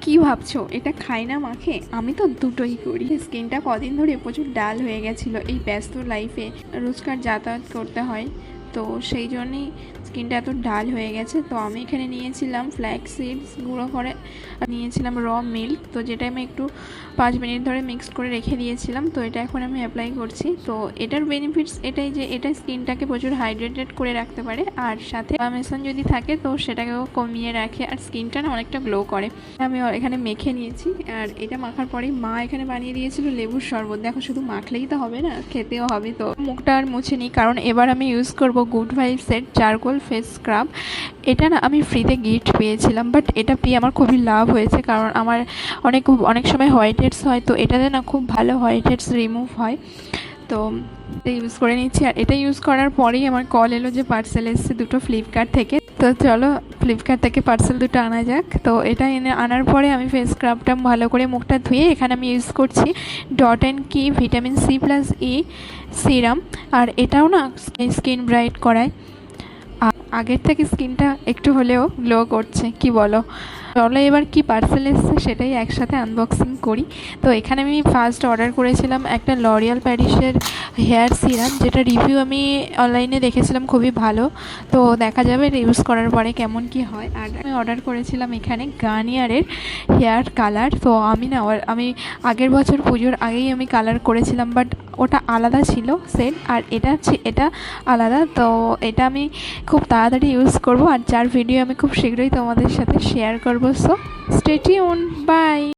কি ভাবছো এটা খাই না মাখে? আমি তো দুটোই করি। স্কিনটা কদিন ধরে প্রচুর ডাল হয়ে গেছিলো, এই ব্যস্ত লাইফে রোজকার যাতায়াত করতে হয়, তো সেই জন্যেই স্কিনটা এত ডাল হয়ে গেছে। তো আমি এখানে নিয়েছিলাম ফ্ল্যাক্স সিডস গুঁড়ো করে, নিয়েছিলাম র মিল্ক, তো যেটা আমি একটু 5 মিনিট ধরে মিক্সড করে রেখে দিয়েছিলাম। তো এটা এখন আমি অ্যাপ্লাই করছি। তো এটার বেনিফিটস এটাই যে এটা স্কিনটাকে প্রচুর হাইড্রেটেড করে রাখতে পারে, আর সাথে মেশান যদি থাকে তো সেটাকেও কমিয়ে রাখে, আর স্কিনটা না অনেকটা গ্লো করে। আমি এখানে মেখে নিয়েছি, আর এটা মাখার পরেই মা এখানে বানিয়ে দিয়েছিল লেবুর শরবত। দেখো শুধু মাখলেই তো হবে না, খেতেও হবে। তো মুখটা আর মুছে নিই, কারণ এবার আমি ইউজ করব গুড ভাইবসের চারকোল ফেস স্ক্রাব। এটা না আমি ফ্রিতে গিফট পেয়েছিলাম, বাট এটা পেয়ে আমার খুবই লাভ হয়েছে, কারণ আমার অনেক সময় হোয়াইট হেডস হয়, তো এটাতে না খুব ভালো হোয়াইট হেডস রিমুভ হয়। তো এটা ইউজ করে নিচ্ছি, আর এটা ইউজ করার পরেই আমার কল এলো যে পার্সেল এসেছে দুটো ফ্লিপকার্ট থেকে। তো চলো ফ্লিপকার্ট থেকে পার্সেল দুটো আনা যাক। তো এটা আনার পরে আমি ফেস স্ক্রাবটা ভালো করে মুখটা ধুয়ে এখানে আমি ইউজ করছি ডট অ্যান্ড কি ভিটামিন C+E সিরাম, আর এটাও না স্কিন ব্রাইট করায়, আগের থেকে স্কিনটা একটু হলেও গ্লো করছে, কি বলো? চলো এবার কি পার্সেল এসছে সেটাই একসাথে আনবক্সিং করি। তো এখানে আমি ফার্স্ট অর্ডার করেছিলাম একটা লরিয়াল প্যারিসের হেয়ার সিরাম, যেটা রিভিউ আমি অনলাইনে দেখেছিলাম খুবই ভালো। তো দেখা যাবে ইউজ করার পরে কেমন কি হয়। আর আমি অর্ডার করেছিলাম এখানে গার্নিয়ারের হেয়ার কালার। তো আমি আগের বছর পুজোর আগেই আমি কালার করেছিলাম, বাট ওটা আলাদা ছিল সেট, আর এটা আলাদা। তো এটা আমি খুব তাড়াতাড়ি ইউজ করব, আর যার ভিডিও আমি খুব শীঘ্রই তোমাদের সাথে শেয়ার করব। So stay tune, by.